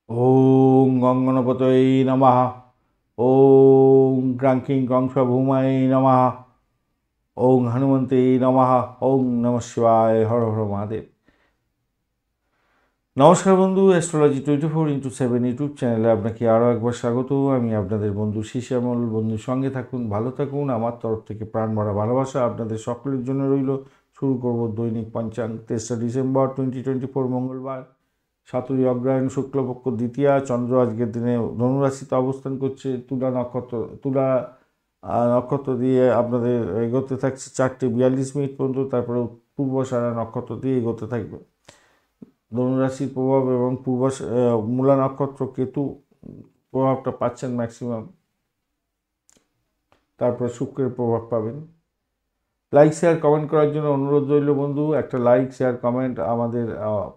ওং গঙ্গনপতয়ে নমঃ। ওং ক্রাঙ্কিং কংসভূমায় নমঃ। ওং হনুমন্তে নমঃ। ওং নমঃ শিবায়। হর হর মহাদেব। নমস্কার বন্ধু, অ্যাস্ট্রোলজি 24x7 ইউটিউব চ্যানেলে আপনাকে আরও একবার স্বাগত। আমি আপনাদের বন্ধু শ্যামল। বন্ধুর সঙ্গে থাকুন, ভালো থাকুন। আমার তরফ থেকে প্রাণ ভরা ভালোবাসা আপনাদের সকলের জন্য রইল। শুরু করব দৈনিক পঞ্চাঙ্গ। 23 ডিসেম্বর 2024 মঙ্গলবার, 7ই অগ্রহায়ণ, শুক্লপক্ষ দ্বিতীয়া। চন্দ্র আজকের দিনে ধনুরাশিতে অবস্থান করছে। তুলা নক্ষত্র দিয়ে আপনাদের এগোতে থাকছে 4:42 পর্যন্ত, তারপরে পূর্বসারা নক্ষত্র দিয়ে এগোতে থাকবে। ধনুরাশির প্রভাব এবং মূলা নক্ষত্র কেতু প্রভাবটা পাচ্ছেন ম্যাক্সিমাম, তারপরে শুক্রের প্রভাব পাবেন। লাইক শেয়ার কমেন্ট করার জন্য অনুরোধ রইল বন্ধু। একটা লাইক শেয়ার কমেন্ট আমাদের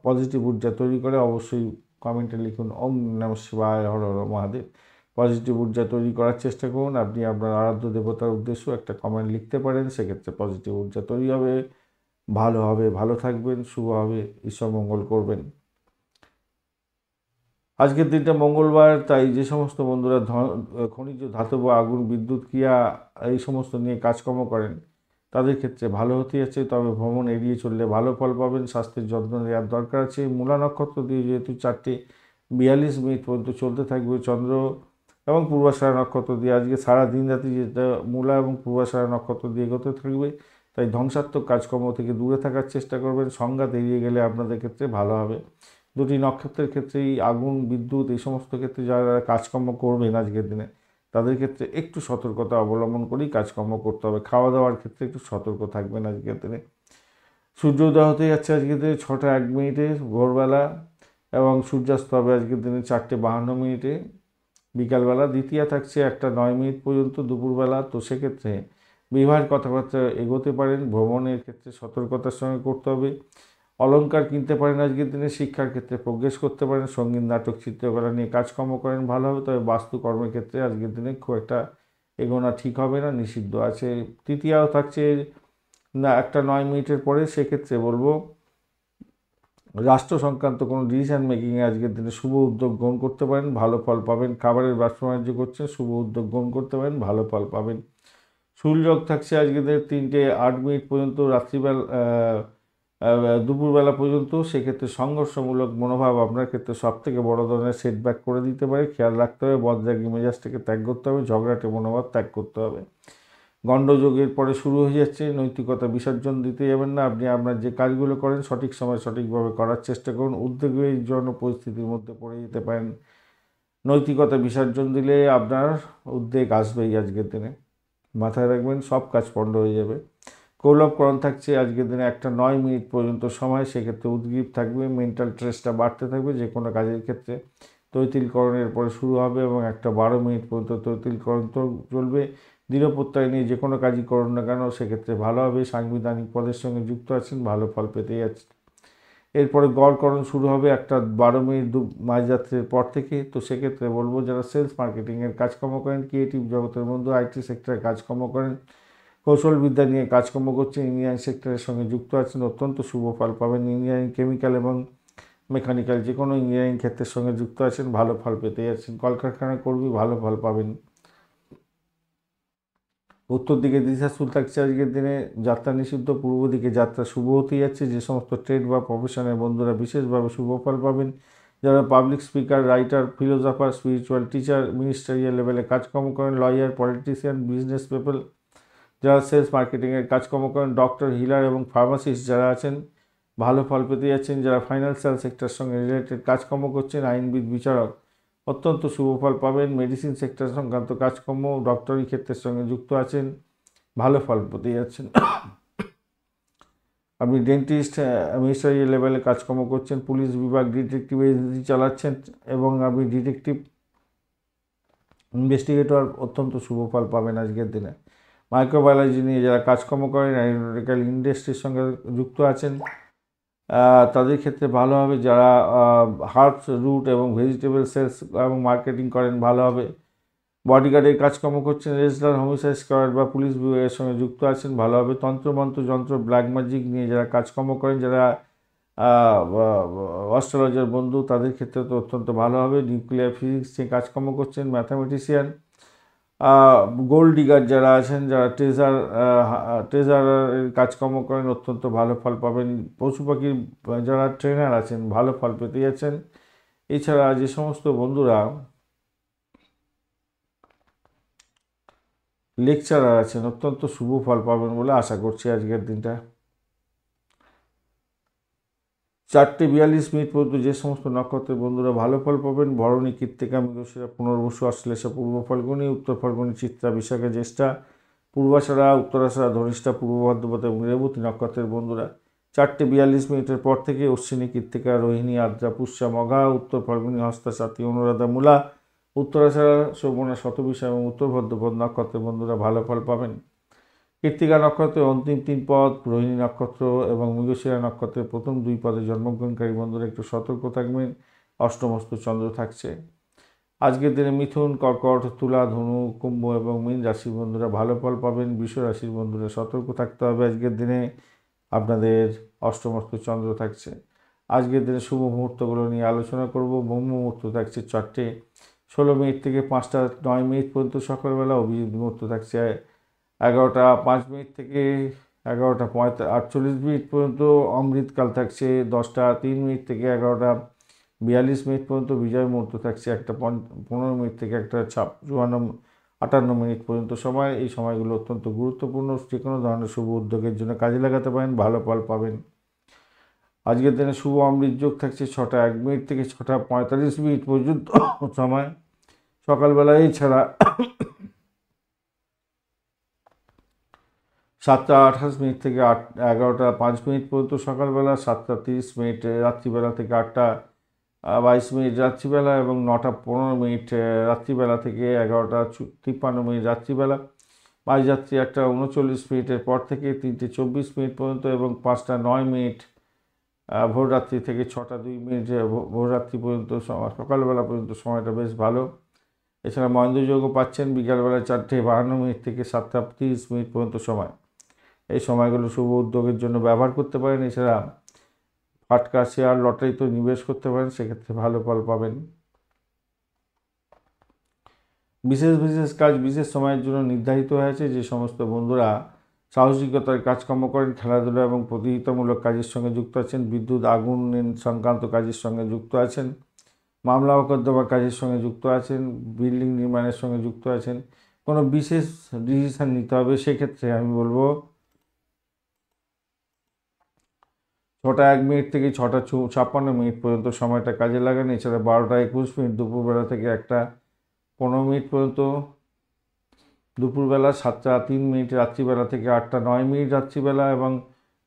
পজিটিভ ঊর্জা তৈরি করে। অবশ্যই কমেন্টে লিখুন ওম নমঃ শিবায়, হর হর মহাদেব। পজিটিভ ঊর্জা তৈরি করার চেষ্টা করুন। আপনি আপনার আরাধ্য দেবতার উদ্দেশ্য একটা কমেন্ট লিখতে পারেন, সেক্ষেত্রে পজিটিভ ঊর্জা তৈরি হবে, ভালো হবে, ভালো থাকবেন, শুভ হবে, ঈশ্বর মঙ্গল করবেন। আজকের দিনটা মঙ্গলবার, তাই যে সমস্ত বন্ধুরা খনিজ ধাতব, আগুন, বিদ্যুৎ ক্রিয়া এই সমস্ত নিয়ে কাজকর্ম করেন তাদের ক্ষেত্রে ভালো হতে যাচ্ছে, তবে ভ্রমণ এড়িয়ে চললে ভালো ফল পাবেন। স্বাস্থ্যের যত্ন নেওয়ার দরকার আছে। মূলা নক্ষত্র দিয়ে যেহেতু 4:42 পর্যন্ত চলতে থাকবে চন্দ্র, এবং পূর্বাষাঢ়া নক্ষত্র দিয়ে আজকে সারা দিন রাতি যেটা মূলা এবং পূর্বাষাঢ়া নক্ষত্র দিয়ে এগোতে থাকবে, তাই ধ্বংসাত্মক কাজকর্ম থেকে দূরে থাকার চেষ্টা করবেন। সংঘাত এড়িয়ে গেলে আপনাদের ক্ষেত্রে ভালো হবে। দুটি নক্ষত্রের ক্ষেত্রেই আগুন, বিদ্যুৎ এই সমস্ত ক্ষেত্রে যারা কাজকর্ম করবেন আজকের দিনে, তাদের ক্ষেত্রে একটু সতর্কতা অবলম্বন করেই কাজকর্ম করতে হবে। খাওয়া দাওয়ার ক্ষেত্রে একটু সতর্ক থাকবেন আজকের দিনে। সূর্যোদয় হতে যাচ্ছে আজকের দিনে 6:01 ভোরবেলা, এবং সূর্যাস্ত হবে আজকের দিনে 4:52 বিকালবেলা। দ্বিতীয়া থাকছে 1:09 পর্যন্ত দুপুরবেলা। তো সেক্ষেত্রে বিবাহের কথাবার্তা এগোতে পারেন। ভ্রমণের ক্ষেত্রে সতর্কতার সঙ্গে করতে হবে। অলংকার কিনতে পারেন আজকের দিনে। শিক্ষার ক্ষেত্রে প্রোগ্রেস করতে পারেন। সঙ্গীত, নাটক, চিত্রকলা নিয়ে কাজকর্ম করেন, ভালো হবে। তবে বাস্তুকর্মের ক্ষেত্রে আজকের দিনে খুব একটা এগোনা ঠিক হবে না, নিষিদ্ধ আছে। তৃতীয়াও থাকছে 1:09 পরে। সেক্ষেত্রে বলবো রাষ্ট্র সংক্রান্ত কোনো ডিসিশন মেকিংয়ে আজকের দিনে শুভ উদ্যোগ গ্রহণ করতে পারেন, ভালো ফল পাবেন। খাবারের ব্যবসা বাণিজ্য করছেন, শুভ উদ্যোগ গ্রহণ করতে পারেন, ভালো ফল পাবেন। সূর্যযোগ থাকছে আজকের দিনে 3:08 পর্যন্ত, দুপুরবেলা পর্যন্ত। সেক্ষেত্রে সংঘর্ষমূলক মনোভাব আপনার ক্ষেত্রে সবথেকে বড় ধরনের সেটব্যাক করে দিতে পারে। খেয়াল রাখতে হবে, বদরাগী মেজাজটাকে ত্যাগ করতে হবে, ঝগড়াটে মনোভাব ত্যাগ করতে হবে। গণ্ডযোগের পরে শুরু হয়ে যাচ্ছে। নৈতিকতা বিসর্জন দিতে যাবেন না। আপনি আপনার যে কাজগুলো করেন সঠিক সময় সঠিকভাবে করার চেষ্টা করুন। উদ্বেগের জন্য পরিস্থিতির মধ্যে পড়ে যেতে পারেন। নৈতিকতা বিসর্জন দিলে আপনার উদ্বেগ আসবেই আজকের দিনে, মাথায় রাখবেন, সব কাজ পণ্ড হয়ে যাবে। কৌলভকরণ থাকছে আজকের দিনে 1:09 পর্যন্ত সময়। সেক্ষেত্রে উদ্গ্রীব থাকবে, মেন্টাল স্ট্রেসটা বাড়তে থাকবে যে কোনো কাজের ক্ষেত্রে। তৈতিলকরণের পরে শুরু হবে এবং 1:12 পর্যন্ত তৈতিলকরণ চলবে। দৃঢ় প্রত্যয় নিয়ে যে কোনো কাজই করুন না কেন সেক্ষেত্রে ভালো হবে। সাংবিধানিক পদের সঙ্গে যুক্ত আছেন, ভালো ফল পেতে যাচ্ছেন। এরপরে গড়করণ শুরু হবে 1:12 মাঝরাত্রের পর থেকে। তো সেক্ষেত্রে বলবো যারা সেলস মার্কেটিংয়ের কাজকর্ম করেন, ক্রিয়েটিভ জগতের বন্ধু, আইটি সেক্টরে কাজকর্ম করেন, কৌশলবিদ্যা নিয়ে কাজকর্ম করছেন, ইঞ্জিনিয়ারিং সেক্টরের সঙ্গে যুক্ত আছেন, অত্যন্ত শুভ ফল পাবেন। ইঞ্জিনিয়ারিং, কেমিক্যাল এবং মেকানিক্যাল যে কোনো ইঞ্জিনিয়ারিং ক্ষেত্রের সঙ্গে যুক্ত আছেন, ভালো ফল পেতে যাচ্ছেন। কলকারখানা কর্মী, ভালো ফল পাবেন। উত্তর দিকে দিশাশুল থাকছে আজকের দিনে, যাত্রা নিষিদ্ধ। পূর্ব দিকে যাত্রা শুভ হতে যাচ্ছে। যে সমস্ত ট্রেড বা প্রফেশনের বন্ধুরা বিশেষভাবে শুভ ফল পাবেন। যারা public speaker, writer, philosopher, spiritual teacher, ministerial লেভেলে কাজকর্ম করেন, লয়ার, পলিটিশিয়ান, বিজনেস পিপল, যারা সেলস মার্কেটিংয়ের কাজকর্ম করেন, ডক্টর, হিলার এবং ফার্মাসিস্ট যারা আছেন, ভালো ফল পেতে যাচ্ছেন। যারা ফাইন্যান্সিয়াল সেক্টরের সঙ্গে রিলেটেড কাজকর্ম করছেন, আইনবিদ, বিচারক, অত্যন্ত শুভ ফল পাবেন। মেডিসিন সেক্টর সংক্রান্ত কাজকর্ম, ডক্টরি ক্ষেত্রের সঙ্গে যুক্ত আছেন, ভালো ফল পেতে যাচ্ছেন। আপনি ডেন্টিস্ট, মিনিস্টারিয়াল লেভেলে কাজকর্ম করছেন, পুলিশ বিভাগ, ডিটেকটিভ এজেন্সি চালাচ্ছেন এবং আপনি ডিটেকটিভ ইনভেস্টিগেটর, অত্যন্ত শুভ ফল পাবেন আজকের দিনে। মাইক্রোবায়োলজি নিয়ে যারা কাজকর্ম করেন, অ্যারোনটিক্যাল ইন্ডাস্ট্রির সঙ্গে যুক্ত আছেন, তাদের ক্ষেত্রে ভালো হবে। যারা হার্বস, রুট এবং ভেজিটেবল সেলস এবং মার্কেটিং করেন, ভালো হবে। বডিগার্ডের কাজকর্ম করছেন, রেজিস্টার, হোমিসাইড স্কোয়াড বা পুলিশ বিভাগের সঙ্গে যুক্ত আছেন, ভালো হবে। তন্ত্রমন্ত্র, যন্ত্র, ব্ল্যাক ম্যাজিক নিয়ে যারা কাজকর্ম করেন, যারা অস্ট্রোলজার বন্ধু, তাদের ক্ষেত্রে তো অত্যন্ত ভালো হবে। নিউক্লিয়ার ফিজিক্স নিয়ে কাজকর্ম করছেন, ম্যাথামেটিশিয়ান, গোল্ড ডিগার যারা আছেন, যারা ট্রেজারের কাজকর্ম করেন, অত্যন্ত ভালো ফল পাবেন। পশু পাখির যারা ট্রেনার আছেন, ভালো ফল পেতে যাচ্ছেন। এছাড়া যে সমস্ত বন্ধুরা লেকচারার আছেন, অত্যন্ত শুভ ফল পাবেন বলে আশা করছি আজকের দিনটা। 4:42 পর্যন্ত যে সমস্ত নক্ষত্রের বন্ধুরা ভালো ফল পাবেন: ভরণী, কৃত্তিকা, মৃগশিরা, পুনর্বসু, আশ্লেষা, পূর্ব ফাল্গুনী, উত্তর ফাল্গুনী, চিত্রা, বিশাখা, জ্যেষ্ঠা, পূর্বাষাঢ়া, উত্তরাষাঢ়া, ধনিষ্ঠা, পূর্ব ভাদ্রপদ এবং রেবতী নক্ষত্রের বন্ধুরা 4:42 পর থেকে অশ্বিনী, কৃত্তিকা, রোহিণী, আদ্রা, পুষ্যা, মঘা, উত্তর ফাল্গুনী, হস্তা, সাথী, অনুরাধা, মূলা, উত্তরাষাঢ়া, শোভনা, শতবিশা এবং উত্তর ভাদ্রপদ নক্ষত্রের বন্ধুরা ভালো ফল পাবেন। কৃত্তিকা নক্ষত্রের অন্তিম 3 পদ, রোহিণী নক্ষত্র এবং মৃগশিরা নক্ষত্রের প্রথম 2 পদে জন্মগ্রহণকারী বন্ধুরা একটু সতর্ক থাকবেন। অষ্টমস্তু চন্দ্র থাকছে। আজকের দিনে মিথুন, কর্কট, তুলা, ধনু, কুম্ভ এবং মীন রাশির বন্ধুরা ভালো ফল পাবেন। বৃষ রাশির বন্ধুরা সতর্ক থাকতে হবে। আজকের দিনে আপনাদের অষ্টমস্তু চন্দ্র থাকছে। আজকের দিনে শুভ মুহূর্তগুলো নিয়ে আলোচনা করব। ব্রহ্ম মুহূর্ত থাকছে 4:16 থেকে 5:09 পর্যন্ত সকালবেলা। অভিজিৎ মুহূর্ত থাকছে 11:05 থেকে 11:48 পর্যন্ত। অমৃতকাল থাকছে 10:03 থেকে 11:42 পর্যন্ত। বিজয় মুহূর্ত থাকছে 1:15 থেকে 1:58 পর্যন্ত সময়। এই সময়গুলো অত্যন্ত গুরুত্বপূর্ণ। যে কোনো ধরনের শুভ উদ্যোগের জন্য কাজে লাগাতে পারেন, ভালো ফল পাবেন। আজকের দিনে শুভ অমৃত যোগ থাকছে 6:01 থেকে 6:45 পর্যন্ত সময় সকালবেলা। এছাড়া 7:28 থেকে 11:05 পর্যন্ত সকালবেলা, 7:30 রাত্রিবেলা থেকে 8:22 রাত্রিবেলা এবং 9:15 রাত্রিবেলা থেকে 11:53 রাত্রিবেলা। মাঝরাত্রি 1:39 পর থেকে 3:24 পর্যন্ত এবং 5:09 ভোররাত্রি থেকে 6:02 ভোররাত্রি পর্যন্ত সকালবেলা পর্যন্ত সময়টা বেশ ভালো। এছাড়া মহেন্দ্রযোগও পাচ্ছেন বিকালবেলা 4:52 থেকে 7:30 পর্যন্ত সময়। এই সময়গুলো শুভ উদ্যোগের জন্য ব্যবহার করতে পারেন। এছাড়া ফাটকা, শেয়ার, লটারিতে নিবেশ করতে পারেন, সেক্ষেত্রে ভালো ফল পাবেন। বিশেষ কাজ বিশেষ সময়ের জন্য নির্ধারিত হয়েছে। যে সমস্ত বন্ধুরা সাহসিকতার কাজকর্ম করেন, খেলাধুলা এবং প্রতিযোগিতামূলক কাজের সঙ্গে যুক্ত আছেন, বিদ্যুৎ, আগুন সংক্রান্ত কাজের সঙ্গে যুক্ত আছেন, মামলা মোকদ্দমার কাজের সঙ্গে যুক্ত আছেন, বিল্ডিং নির্মাণের সঙ্গে যুক্ত আছেন, কোনো বিশেষ ডিসিশান নিতে হবে, সেক্ষেত্রে আমি বলবো 6:01 থেকে 6:56 পর্যন্ত সময়টা কাজে লাগান। এছাড়া 12:21 দুপুরবেলা থেকে 1:15 পর্যন্ত দুপুরবেলা, 7:03 রাত্রিবেলা থেকে 8:09 রাত্রিবেলা এবং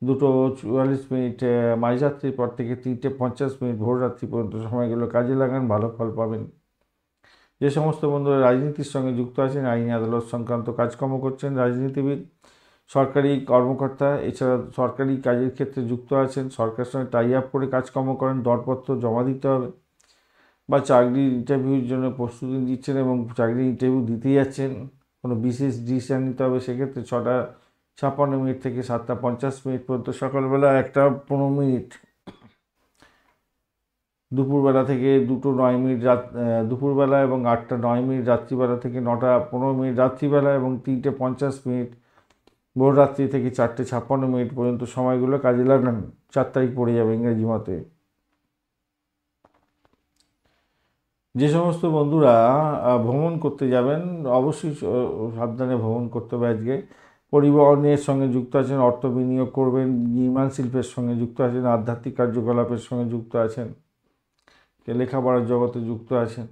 2:44 মাঝরাত্রির পর থেকে 3:50 ভোররাত্রি পর্যন্ত সময়গুলো কাজে লাগান, ভালো ফল পাবেন। যে সমস্ত বন্ধুরা রাজনীতির সঙ্গে যুক্ত আছেন, আইনি আদালত সংক্রান্ত কাজকর্ম করছেন, রাজনীতিবিদ, সরকারি কর্মকর্তা, এছাড়া সরকারি কাজের ক্ষেত্রে যুক্ত আছেন, সরকারের সঙ্গে টাই আপ করে কাজকর্ম করেন, দরপত্র জমা দিতে হবে, বা চাকরির ইন্টারভিউর জন্য প্রস্তুতি নিচ্ছেন এবং চাকরির ইন্টারভিউ দিতে যাচ্ছেন, কোনো বিশেষ ডিসিশন নিতে হবে, সেক্ষেত্রে 6:56 থেকে 7:50 পর্যন্ত সকালবেলা, 1:15 দুপুরবেলা থেকে 2:09 দুপুরবেলা এবং 8:09 রাত্রিবেলা থেকে 9:15 রাত্রিবেলা এবং 3:50 ভোররাত্রি থেকে 4:56 পর্যন্ত সময়গুলো কাজে লাগান। 4 তারিখ পড়ে যাবে ইংরেজি মতে। যে সমস্ত বন্ধুরা ভ্রমণ করতে যাবেন, অবশ্যই সাবধানে ভ্রমণ করতে হবে। আজকে পরিবহনের সঙ্গে যুক্ত আছেন, অর্থ বিনিয়োগ করবেন, নির্মাণ শিল্পের সঙ্গে যুক্ত আছেন, আধ্যাত্মিক কার্যকলাপের সঙ্গে যুক্ত আছেন, লেখাপড়ার জগতে যুক্ত আছেন,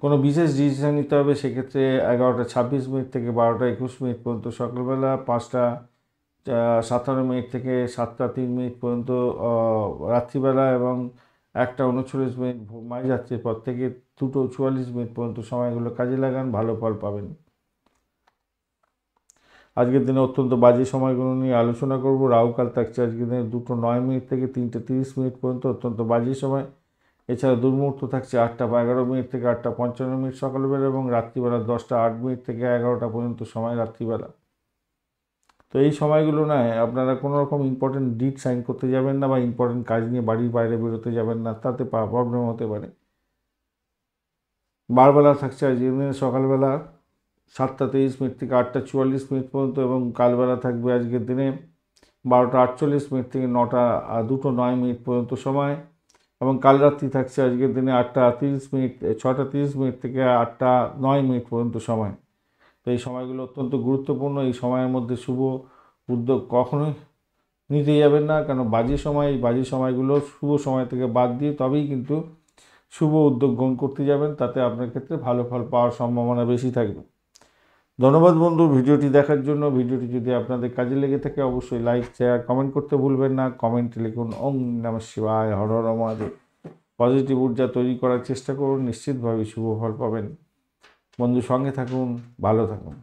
কোনো বিশেষ ডিসিশন নিতে হবে, সেক্ষেত্রে 11:26 থেকে 12:21 পর্যন্ত সকালবেলা, 5:57 থেকে 7:03 পর্যন্ত রাত্রিবেলা এবং 1:39 মাঝরাত্রির পর থেকে 2:44 পর্যন্ত সময়গুলো কাজে লাগান, ভালো ফল পাবেন। আজকের দিনে অত্যন্ত বাজে সময়গুলো নিয়ে আলোচনা করব। রাহুকাল থাকছে আজকের দিনে 2:09 থেকে 3:30 পর্যন্ত, অত্যন্ত বাজে সময়। এছাড়া দুর্মুহূর্ত থাকছে 8:11 থেকে 8:55 সকালবেলা এবং রাত্রিবেলা 10:08 থেকে 11টা পর্যন্ত সময় রাত্রিবেলা। তো এই সময়গুলো নয় আপনারা কোনো রকম ইম্পর্টেন্ট ডিড সাইন করতে যাবেন না বা ইম্পর্টেন্ট কাজ নিয়ে বাড়ির বাইরে বেরোতে যাবেন না, তাতে প্রবলেম হতে পারে। বারবেলা থাকছে আজকের দিনে সকালবেলা 7:23 থেকে 8:44 পর্যন্ত, এবং কালবেলা থাকবে আজকের দিনে 12:48 থেকে 2:09 পর্যন্ত সময়, এবং কাল রাত্রি থাকছে আজকের দিনে 6:30 থেকে 8:09 পর্যন্ত সময়। তো এই সময়গুলো অত্যন্ত গুরুত্বপূর্ণ। এই সময়ের মধ্যে শুভ উদ্যোগ কখনোই নিতে যাবেন না, কারণ এই বাজে সময়গুলো শুভ সময় থেকে বাদ দিয়ে তবেই কিন্তু শুভ উদ্যোগ গ্রহণ করতে যাবেন, তাতে আপনার ক্ষেত্রে ভালো ফল পাওয়ার সম্ভাবনা বেশি থাকবে। ধন্যবাদ বন্ধু ভিডিওটি দেখার জন্য। ভিডিওটি যদি আপনাদের কাজে লেগে থাকে অবশ্যই লাইক, শেয়ার, কমেন্ট করতে ভুলবেন না। কমেন্টে লিখুন ওম নমঃ শিবায়, হর হর মহাদেব। পজিটিভ ঊর্জা তৈরি করার চেষ্টা করুন, নিশ্চিতভাবে শুভ ফল পাবেন। বন্ধু সঙ্গে থাকুন, ভালো থাকুন।